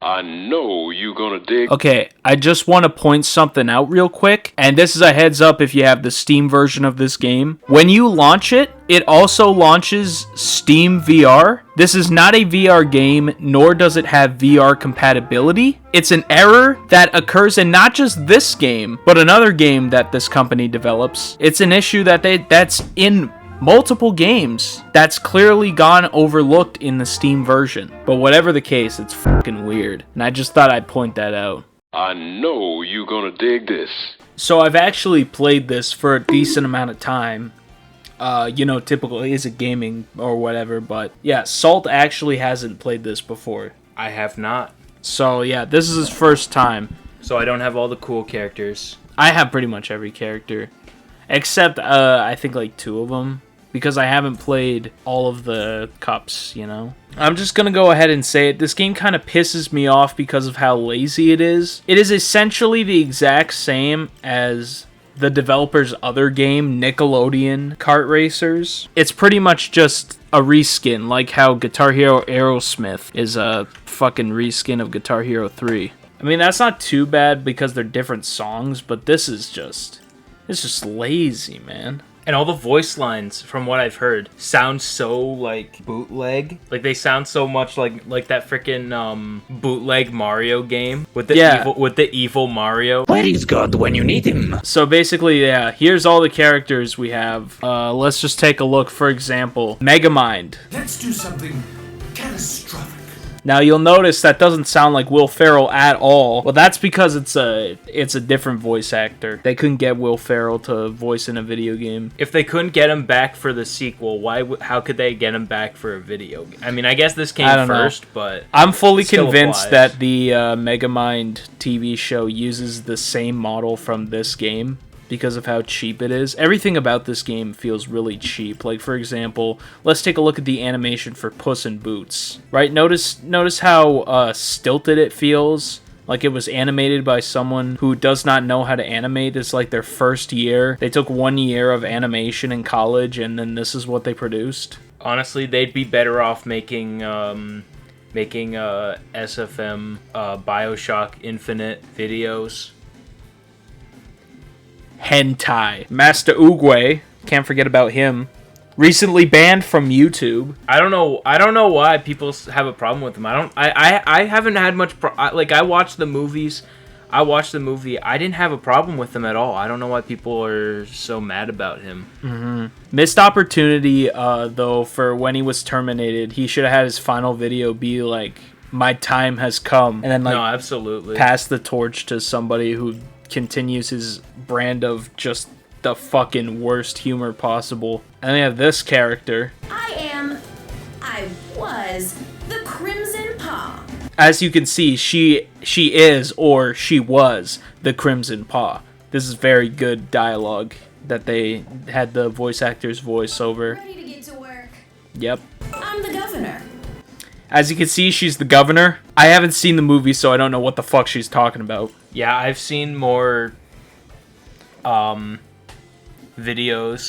I know you gonna dig. Okay, I just want to point something out real quick, and this is a heads up if you have the Steam version of this game. When you launch it, it also launches Steam VR. This is not a VR game, nor does it have VR compatibility. It's an error that occurs in not just this game, but another game that this company develops. It's an issue that's in multiple games that's clearly gone overlooked in the Steam version. But whatever the case, it's fucking weird. And I just thought I'd point that out. I know you gonna dig this. So I've actually played this for a decent amount of time. Typically is a gaming or whatever. But yeah, Salt actually hasn't played this before. I have not. So yeah, this is his first time. So I don't have all the cool characters. I have pretty much every character. Except, I think like 2 of them. Because I haven't played all of the cups, you know? I'm just gonna go ahead and say it. This game kind of pisses me off because of how lazy it is. It is essentially the exact same as the developer's other game, Nickelodeon Kart Racers. It's pretty much just a reskin, like how Guitar Hero Aerosmith is a fucking reskin of Guitar Hero 3. I mean, that's not too bad because they're different songs, but this is just... it's just lazy, man. And all the voice lines, from what I've heard, sound so, like, bootleg. Like, they sound so much like that freaking bootleg Mario game with the evil Mario. Where is God when you need him? So basically, yeah, here's all the characters we have. Let's just take a look. For example, Megamind. Let's do something catastrophic. Now you'll notice that doesn't sound like Will Ferrell at all. Well, that's because it's a different voice actor. They couldn't get Will Ferrell to voice in a video game. If they couldn't get him back for the sequel, how could they get him back for a video game? I mean, I guess this came first, but I'm fully convinced applies. that the Megamind TV show uses the same model from this game. Because of how cheap it is. Everything about this game feels really cheap. Like, for example, let's take a look at the animation for Puss in Boots. Right? Notice how stilted it feels. Like it was animated by someone who does not know how to animate. It's like their first year. They took 1 year of animation in college, and then this is what they produced. Honestly, they'd be better off making SFM Bioshock Infinite videos. Hentai. Master Oogway, can't forget about him. Recently banned from YouTube. I don't know why people have a problem with him. I haven't had much I watched the movies. I watched the movie. I didn't have a problem with him at all. I don't know why people are so mad about him. Mm-hmm. Missed opportunity though for when he was terminated. He should have had his final video be like, "My time has come," and then no, absolutely pass the torch to somebody who continues his brand of just the fucking worst humor possible. And we have this character. I was the Crimson Paw. As you can see, she is, or she was, the Crimson Paw. This is very good dialogue that they had the voice actor's voice over. Ready to get to work. Yep. I'm the governor. As you can see, she's the governor. I haven't seen the movie, so I don't know what the fuck she's talking about. Yeah, I've seen more videos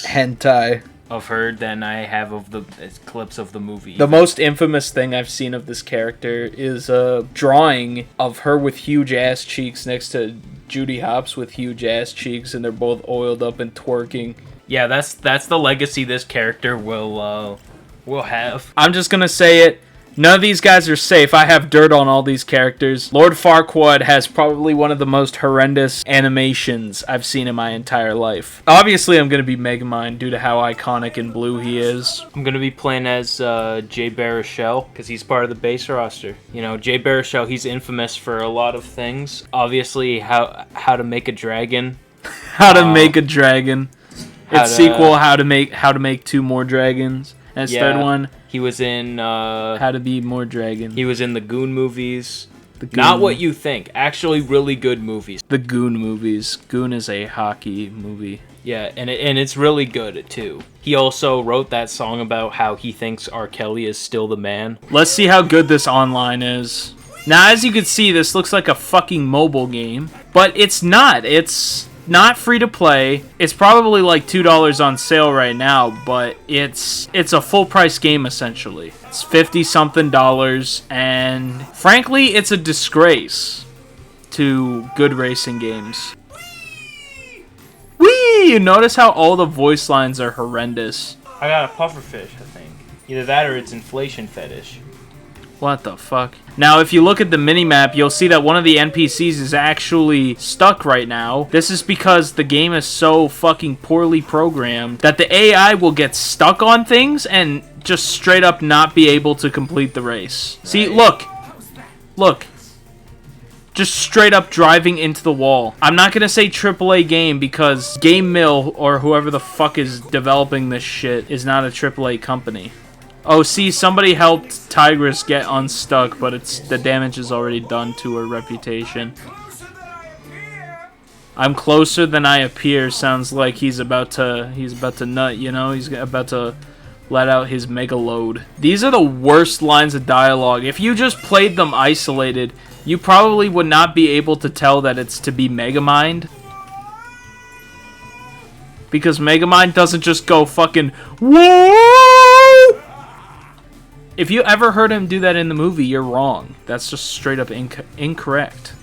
hentai of her than I have of the clips of the movie. The most infamous thing I've seen of this character is a drawing of her with huge ass cheeks next to Judy Hopps with huge ass cheeks, and they're both oiled up and twerking. Yeah, that's the legacy this character will have. I'm just gonna say it. None of these guys are safe. I have dirt on all these characters. Lord Farquaad has probably one of the most horrendous animations I've seen in my entire life. Obviously, I'm going to be Megamind due to how iconic and blue he is. I'm going to be playing as Jay Baruchel because he's part of the base roster. You know, Jay Baruchel, he's infamous for a lot of things. Obviously, how to make a dragon. How to make a dragon. Its sequel, how to make 2 more dragons. And his third one, he was in How to Be More Dragon. He was in the Goon movies. Not what you think. Actually, really good movies. The Goon movies. Goon is a hockey movie. Yeah, and it's really good too. He also wrote that song about how he thinks R. Kelly is still the man. Let's see how good this online is. Now, as you can see, this looks like a fucking mobile game, but it's not. It's not free to play. It's probably like $2 on sale right now, but it's a full price game essentially. It's 50 something dollars, and frankly, it's a disgrace to good racing games. Whee! You notice how all the voice lines are horrendous. I got a pufferfish, I think. Either that or it's inflation fetish. What the fuck? Now, if you look at the minimap, you'll see that one of the NPCs is actually stuck right now. This is because the game is so fucking poorly programmed that the AI will get stuck on things and just straight up not be able to complete the race. See, look. Look. Just straight up driving into the wall. I'm not gonna say AAA game because Game Mill or whoever the fuck is developing this shit is not a AAA company. Oh, see, somebody helped Tigress get unstuck, but the damage is already done to her reputation. I'm closer than I appear sounds like he's about to nut, you know? He's about to let out his mega load. These are the worst lines of dialogue. If you just played them isolated, you probably would not be able to tell that it's to be Megamind. Because Megamind doesn't just go fucking whoa! If you ever heard him do that in the movie, you're wrong. That's just straight up incorrect.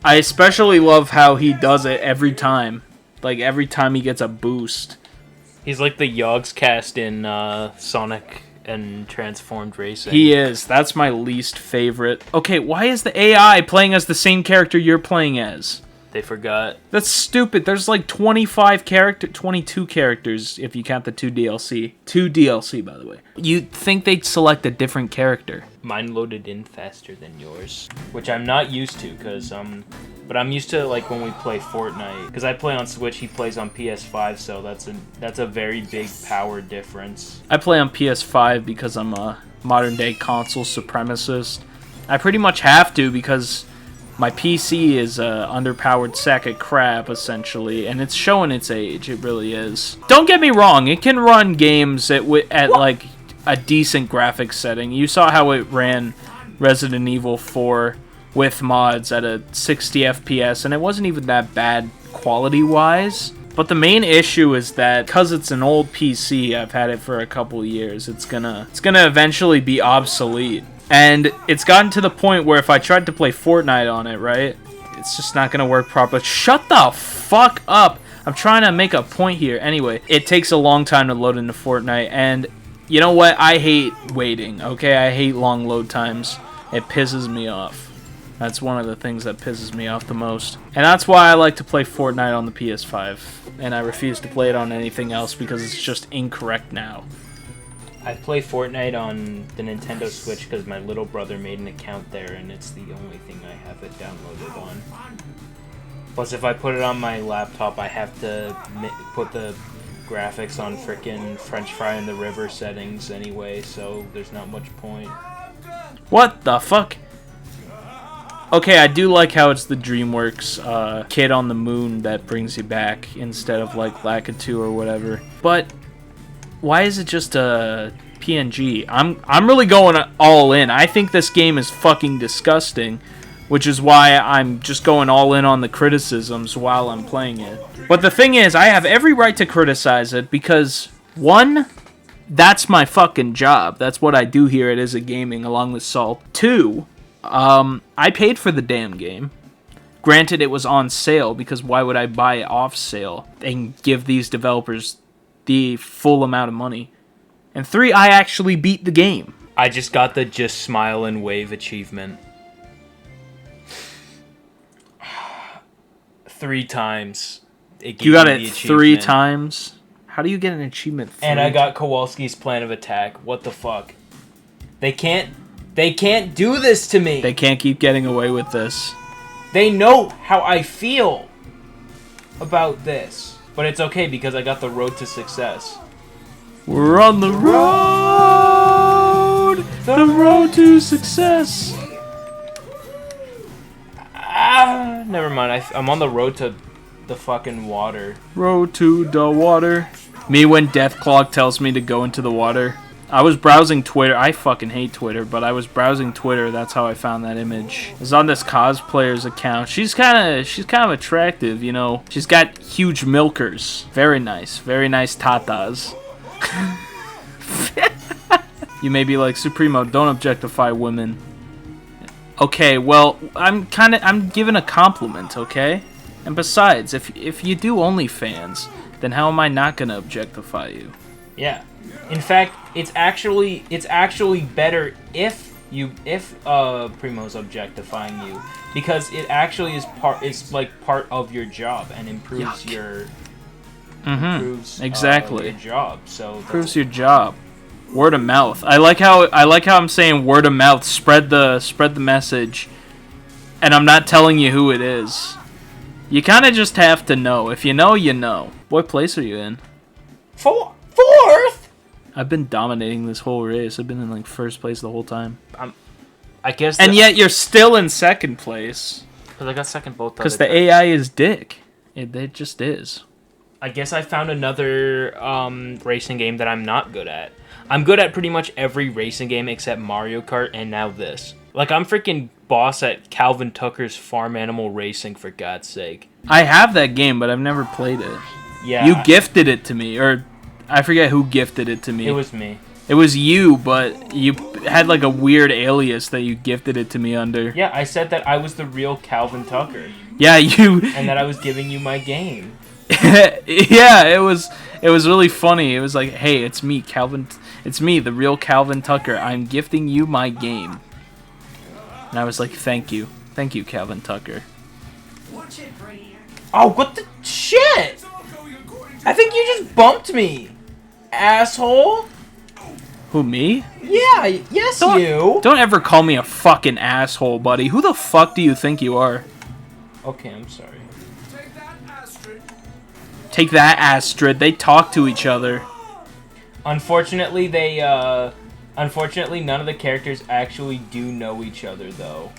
I especially love how he does it every time. Like, every time he gets a boost. He's like the Yogscast in Sonic and Transformed Racing. He is. That's my least favorite. Okay, why is the AI playing as the same character you're playing as? They forgot. That's stupid. There's like 22 characters if you count the 2 DLC. 2 DLC, by the way. You'd think they'd select a different character. Mine loaded in faster than yours, which I'm not used to, but I'm used to like when we play Fortnite, because I play on Switch, he plays on PS5, so that's a very big power difference. I play on PS5 because I'm a modern day console supremacist. I pretty much have to because my PC is a underpowered sack of crap, essentially, and it's showing its age. It really is. Don't get me wrong, it can run games at like a decent graphics setting. You saw how it ran Resident Evil 4 with mods at a 60 FPS, and it wasn't even that bad quality-wise. But the main issue is that because it's an old PC, I've had it for a couple years, it's gonna eventually be obsolete. And it's gotten to the point where if I tried to play Fortnite on it, right, it's just not gonna work properly. Shut the fuck up! I'm trying to make a point here. Anyway, it takes a long time to load into Fortnite, and you know what? I hate waiting, okay? I hate long load times. It pisses me off. That's one of the things that pisses me off the most. And that's why I like to play Fortnite on the PS5, and I refuse to play it on anything else because it's just incorrect now. I play Fortnite on the Nintendo Switch because my little brother made an account there, and it's the only thing I have it downloaded on. Plus, if I put it on my laptop, I have to put the graphics on frickin' French Fry in the River settings anyway, so there's not much point. What the fuck? Okay, I do like how it's the DreamWorks Kid on the Moon that brings you back instead of like Lakitu or whatever. But why is it just a PNG? I'm really going all in. I think this game is fucking disgusting, which is why I'm just going all in on the criticisms while I'm playing it. But the thing is, I have every right to criticize it because, one, that's my fucking job. That's what I do here at Is It Gaming along with Salt. Two, I paid for the damn game. Granted, it was on sale because why would I buy it off sale and give these developers the full amount of money? And three, I actually beat the game. I just got the Just Smile and Wave achievement. 3 times. You got it 3 times? How do you get an achievement 3 And I got Kowalski's Plan of Attack. What the fuck? They can't do this to me. They can't keep getting away with this. They know how I feel about this. But it's okay because I got the road to success. We're on the road! The road to success! Never mind. I'm on the road to the fucking water. Road to the water. Me when Deathclaw tells me to go into the water. I was browsing Twitter. I fucking hate Twitter, but I was browsing Twitter. That's how I found that image. It's on this cosplayer's account. She's kind of attractive, you know. She's got huge milkers. Very nice tatas. You may be like, Supremo, don't objectify women. Okay, well, I'm giving a compliment, okay? And besides, if you do OnlyFans, then how am I not gonna objectify you? Yeah. In fact, it's actually better if Primo's objectifying you, because it actually is part of your job and improves your exactly your job. So improves your job. Word of mouth. I like how I'm saying word of mouth. Spread the message, and I'm not telling you who it is. You kind of just have to know. If you know, you know. What place are you in? Fourth. I've been dominating this whole race. I've been in like first place the whole time. I guess. And yet you're still in second place. Because I got second both. Because the AI is dick. It just is. I guess I found another racing game that I'm not good at. I'm good at pretty much every racing game except Mario Kart and now this. Like, I'm freaking boss at Calvin Tucker's Farm Animal Racing, for God's sake. I have that game, but I've never played it. Yeah. You gifted it to me, or I forget who gifted it to me. It was me. It was you, but you had like a weird alias that you gifted it to me under. Yeah, I said that I was the real Calvin Tucker. Yeah, you... And that I was giving you my game. Yeah, it was really funny. It was like, hey, it's me, Calvin... It's me, the real Calvin Tucker. I'm gifting you my game. And I was like, thank you. Thank you, Calvin Tucker. Oh, what the shit? I think you just bumped me, asshole. Who, me? Yeah, yes, you. Don't ever call me a fucking asshole, buddy. Who the fuck do you think you are? Okay, I'm sorry. Take that, Astrid. They talk to each other. Unfortunately, unfortunately, none of the characters actually do know each other, though.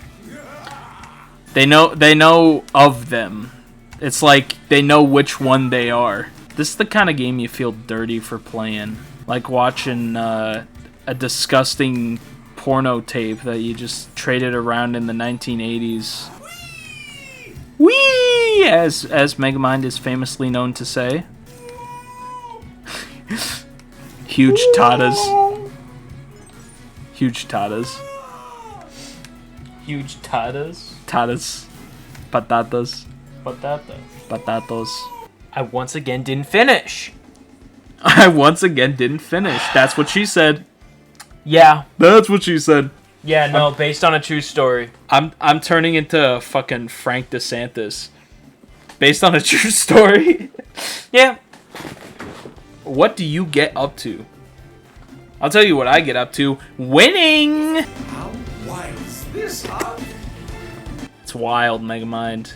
They know of them. It's like they know which one they are. This is the kind of game you feel dirty for playing. Like watching a disgusting porno tape that you just traded around in the 1980s. Whee! As Megamind is famously known to say. Huge tatas. Huge tatas. Huge tatas? Tatas. Patatas. Patata. Patatos. I once again didn't finish. I once again didn't finish. That's what she said. Yeah. That's what she said. Yeah, no, based on a true story. I'm turning into fucking Frank DeSantis. Based on a true story. Yeah. What do you get up to? I'll tell you what I get up to. Winning! How wild is this, huh? It's wild, Megamind.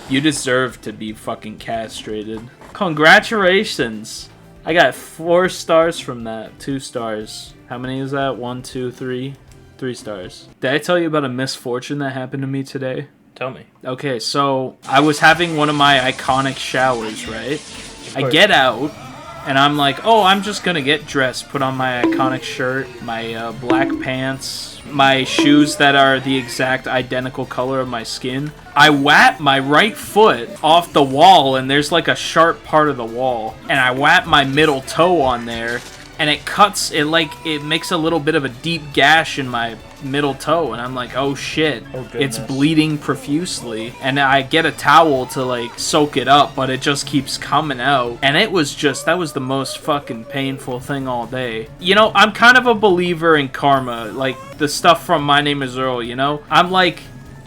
You deserve to be fucking castrated. Congratulations! I got 4 stars from that. 2 stars. How many is that? 1, 2, 3? 3 stars. Did I tell you about a misfortune that happened to me today? Tell me. Okay, so I was having one of my iconic showers, right? I get out, and I'm like, oh, I'm just gonna get dressed, put on my iconic shirt, my black pants, my shoes that are the exact identical color of my skin. I whap my right foot off the wall, and there's like a sharp part of the wall, and I whap my middle toe on there, and it cuts, it makes a little bit of a deep gash in my middle toe, and I'm like, oh shit, it's bleeding profusely, and I get a towel to like soak it up, but it just keeps coming out, and that was the most fucking painful thing all day. You know, I'm kind of a believer in karma, like the stuff from My Name is Earl, you know? I'm like,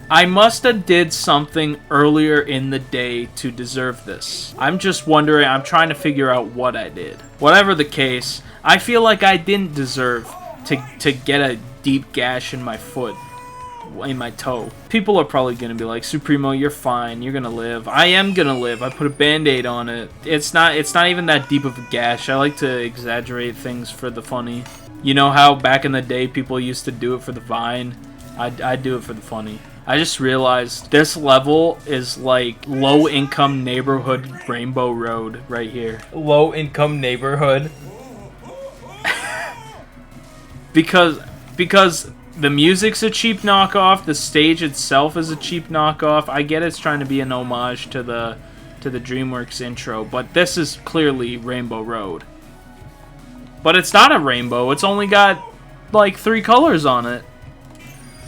I must have did something earlier in the day to deserve this. I'm just wondering, I'm trying to figure out what I did. Whatever the case, I feel like I didn't deserve to get a deep gash in my foot, in my toe. People are probably gonna be like, Supremo, you're fine, you're gonna live. I am gonna live. I put a band-aid on it. It's not even that deep of a gash. I like to exaggerate things for the funny. You know how back in the day people used to do it for the vine? I do it for the funny. I just realized this level is like low-income neighborhood Rainbow Road right here. Low-income neighborhood? because the music's a cheap knockoff, the stage itself is a cheap knockoff. I get it's trying to be an homage to the DreamWorks intro, but this is clearly Rainbow Road. But it's not a rainbow. It's only got like 3 colors on it.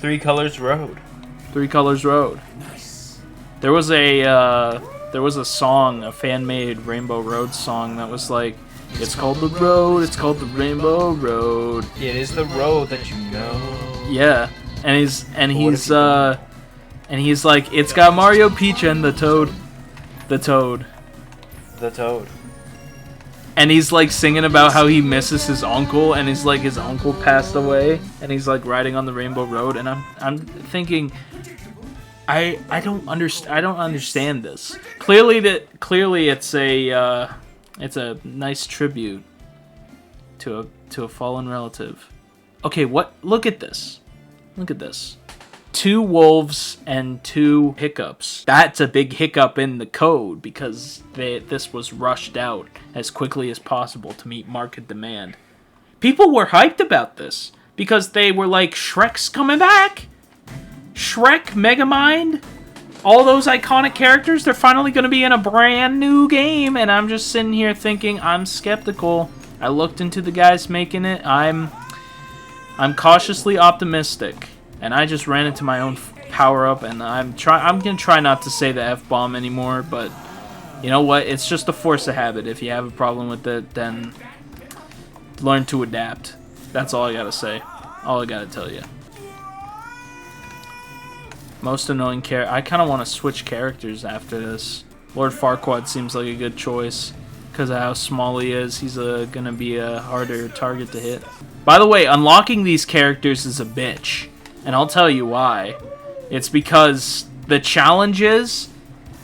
3 Colors Road. 3 Colors Road. Nice. There was a song, a fan-made Rainbow Road song that was like, it's called the road, it's called the Rainbow Road. It is the road that you know. Yeah, and he's like, it's got Mario, Peach, and the Toad. The Toad. And he's like singing about how he misses his uncle, and he's like his uncle passed away, and he's like riding on the Rainbow Road, and I'm thinking, I don't understand this. Clearly it's a nice tribute to a fallen relative. Okay, look at this. 2 wolves and 2 hiccups. That's a big hiccup in the code because this was rushed out as quickly as possible to meet market demand. People were hyped about this because they were like, Shrek's coming back. Shrek, Megamind, all those iconic characters, they're finally going to be in a brand new game. And I'm just sitting here thinking, I'm skeptical. I looked into the guys making it. I'm cautiously optimistic. And I just ran into my own power-up, and I'm going to try not to say the F-bomb anymore, but you know what? It's just a force of habit. If you have a problem with it, then learn to adapt. That's all I got to say. All I got to tell you. Most annoying character. I kind of want to switch characters after this. Lord Farquaad seems like a good choice because of how small he is. He's going to be a harder target to hit. By the way, unlocking these characters is a bitch. And I'll tell you why. It's because the challenges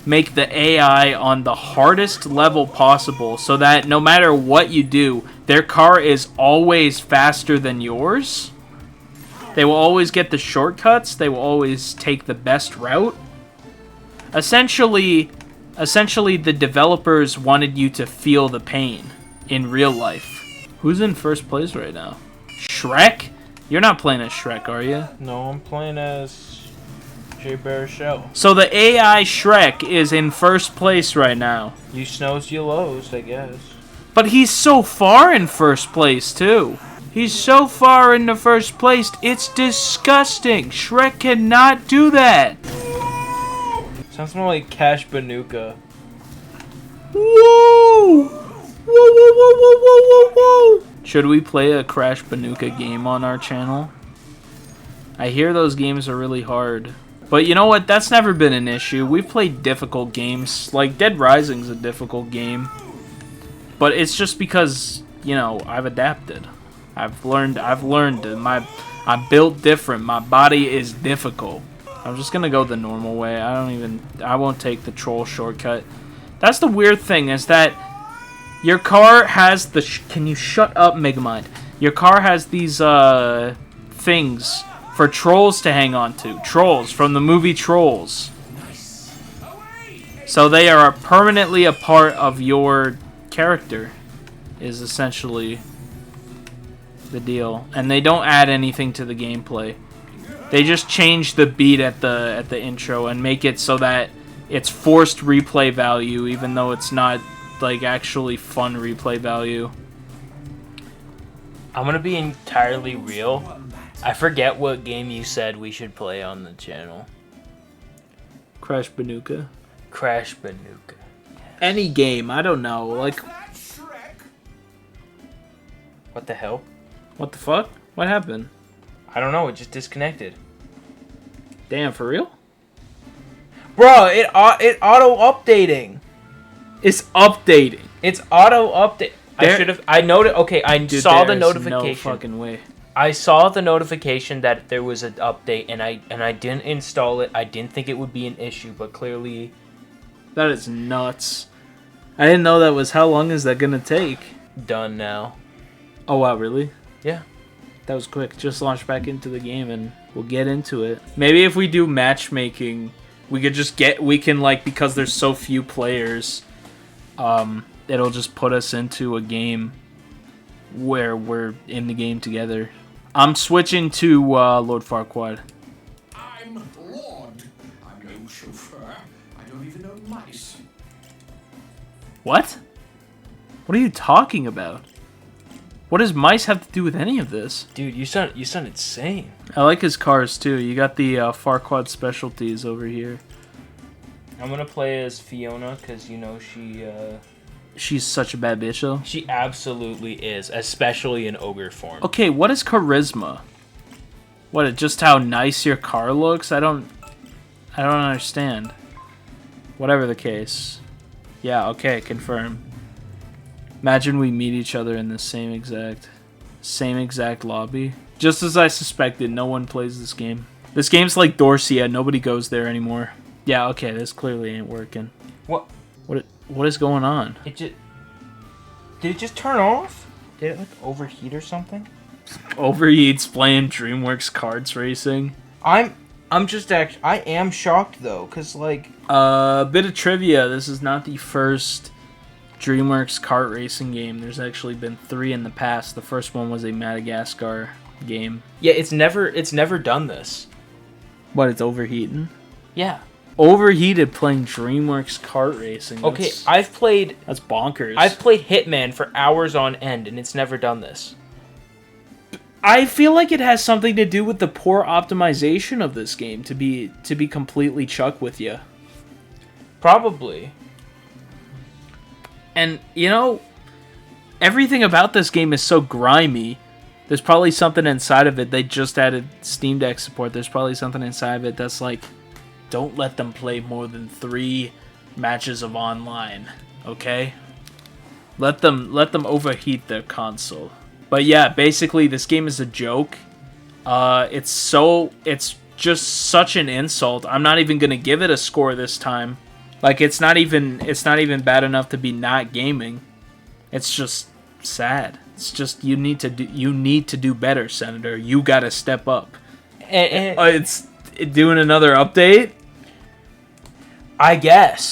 make the AI on the hardest level possible so that no matter what you do, their car is always faster than yours. They will always get the shortcuts. They will always take the best route. Essentially, the developers wanted you to feel the pain in real life. Who's in first place right now? Shrek? You're not playing as Shrek, are you? No, I'm playing as Jay Baruchel. So the AI Shrek is in first place right now. You snows, you lows, I guess. But he's so far in first place, too. He's so far in the first place, it's disgusting. Shrek cannot do that. Sounds more like Cash Banuka. Whoa! Whoa, whoa, whoa, whoa, whoa, whoa, whoa! Should we play a Crash Banuka game on our channel? I hear those games are really hard. But you know what? That's never been an issue. We've played difficult games. Like, Dead Rising's a difficult game. But it's just because, you know, I've adapted. I've learned. I'm built different. My body is difficult. I'm just gonna go the normal way. I won't take the troll shortcut. That's the weird thing, is that your car has the... Can you shut up, Megamind? Your car has these, things for trolls to hang on to. Trolls from the movie Trolls. So they are permanently a part of your character, is essentially the deal. And they don't add anything to the gameplay. They just change the beat at the intro and make it so that it's forced replay value, even though it's not like actually fun replay value. I'm gonna be entirely real. I forget what game you said we should play on the channel. Crash Banuka. Crash Banuka. Any game, I don't know. Like, What the hell? what the fuck? What happened? I don't know. It just disconnected. Damn, for real? Bro, it auto updating. It's updating. It's auto update. I should have. I noted. Okay, I Dude, saw the there's notification. No fucking way. I saw the notification that there was an update, and I didn't install it. I didn't think it would be an issue, but clearly, That is nuts. I didn't know that was... How long is that gonna take? done now. Oh, wow, really? Yeah. That was quick. Just launch back into the game and we'll get into it. Maybe if we do matchmaking, we could just get... We can, like, because there's so few players, it'll just put us into a game where we're in the game together. I'm switching to Lord Farquaad. I'm Lord. I'm no chauffeur. I don't even own mice. What? What are you talking about? What does mice have to do with any of this? Dude, you sound insane. I like his cars too. You got the Farquaad specialties over here. I'm gonna play as Fiona because She's such a bad bitch though. she absolutely is, especially in ogre form. Okay, what is charisma? What, just how nice your car looks? I don't understand. Whatever the case. Yeah, okay, confirm. Imagine we meet each other in the same exact lobby. Just as I suspected, no one plays this game. This game's like Dorsia, nobody goes there anymore. Yeah, okay, this clearly ain't working. What? What is going on? Did it just turn off? Did it like overheat or something? Overheats playing DreamWorks Kart Racing. I'm just actually I am shocked though, cause like A bit of trivia. This is not the first DreamWorks Kart Racing game. There's actually been 3 in the past. The first one was a Madagascar game. yeah, it's never done this. What? It's overheating. Yeah. Overheated playing DreamWorks Kart Racing. Okay, That's, that's bonkers. I've played Hitman for hours on end, and it's never done this. I feel like it has something to do with the poor optimization of this game. To be completely chuck with you. Probably. And you know, everything about this game is so grimy. There's probably something inside of it. They just added Steam Deck support. There's probably something inside of it that's like, don't let them play more than 3 matches of online, okay? Let them overheat their console. But yeah, basically this game is a joke. It's just such an insult. I'm not even gonna give it a score this time. Like it's not even bad enough to be not gaming. It's just sad. It's just you need to do better, Senator. You gotta step up. It's doing another update. I guess.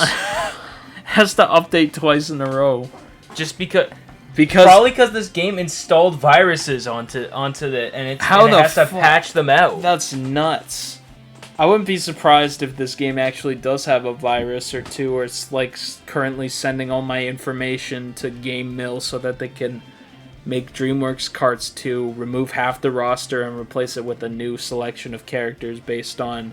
Has to update twice in a row. Just because this game installed viruses onto it, and it has to patch them out. That's nuts. I wouldn't be surprised if this game actually does have a virus or two, or it's like currently sending all my information to Game Mill so that they can make DreamWorks Karts 2, remove half the roster, and replace it with a new selection of characters based on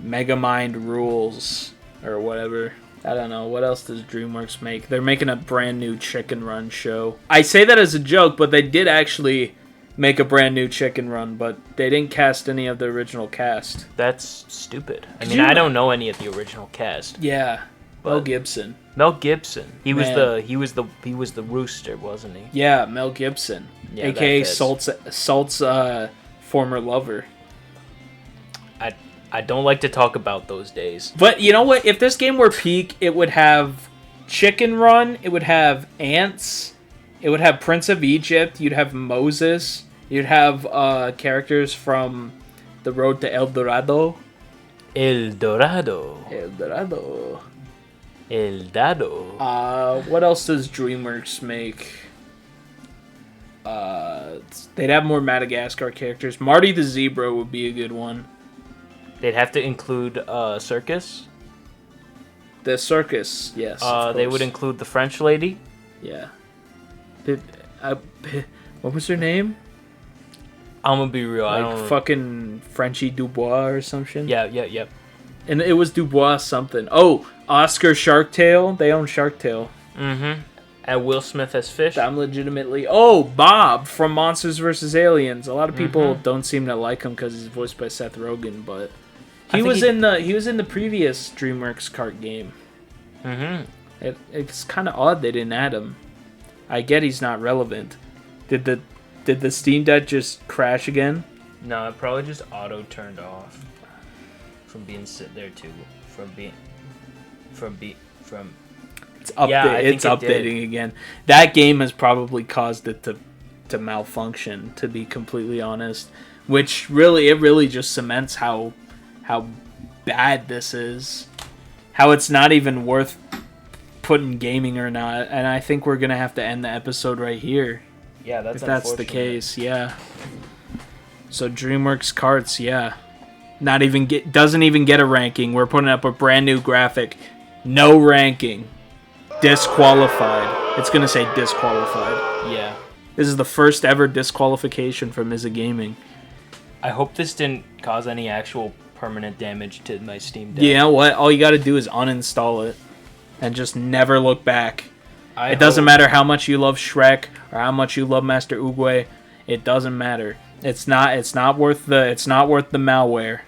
Megamind rules or whatever. I don't know. What else does DreamWorks make? They're making a brand new Chicken Run show. I say that as a joke, but they did actually make a brand new Chicken Run, but they didn't cast any of the original cast. That's stupid. I mean, I don't know any of the original cast. Yeah, Mel Gibson. Mel Gibson. He was Man. the rooster, wasn't he? Yeah, Mel Gibson, Yeah, aka that fits. Salt's former lover. I don't like to talk about those days. But you know what? If this game were peak, it would have Chicken Run. It would have Ants. It would have Prince of Egypt. You'd have Moses. You'd have characters from The Road to El Dorado. El Dorado. El Dorado. El Dado. What else does DreamWorks make? They'd have more Madagascar characters. Marty the Zebra would be a good one. They'd have to include Circus. The circus, yes. They would include the French lady. Yeah. What was her name? I'm gonna be real. I Like don't. fucking Frenchie Dubois or something? Yeah. And it was Dubois something. Oh, Oscar Sharktail. They own Sharktail. Mm-hmm. And Will Smith as Fish. I'm legitimately... Oh, Bob from Monsters vs. Aliens. A lot of people don't seem to like him because he's voiced by Seth Rogen, but... He was in the previous DreamWorks Kart game. Mm-hmm. It's kind of odd they didn't add him. I get he's not relevant. Did the Steam Deck just crash again? No, it probably just auto turned off from being sit there too. It's updating. Yeah, I think it's it updating did. again. That game has probably caused it to malfunction. To be completely honest, which really just cements how bad this is. How it's not even worth putting gaming or not. And I think we're gonna have to end the episode right here. Yeah, that's If that's the unfortunate. case, yeah. So DreamWorks Karts, yeah. Doesn't even get a ranking. We're putting up a brand new graphic. No ranking. Disqualified. It's gonna say disqualified. Yeah. This is the first ever disqualification from Mizza Gaming. I hope this didn't cause any actual permanent damage to my Steam Deck. You know what? All you gotta do is uninstall it. And just never look back. It doesn't matter how much you love Shrek or how much you love Master Oogway. It doesn't matter. It's not worth the malware.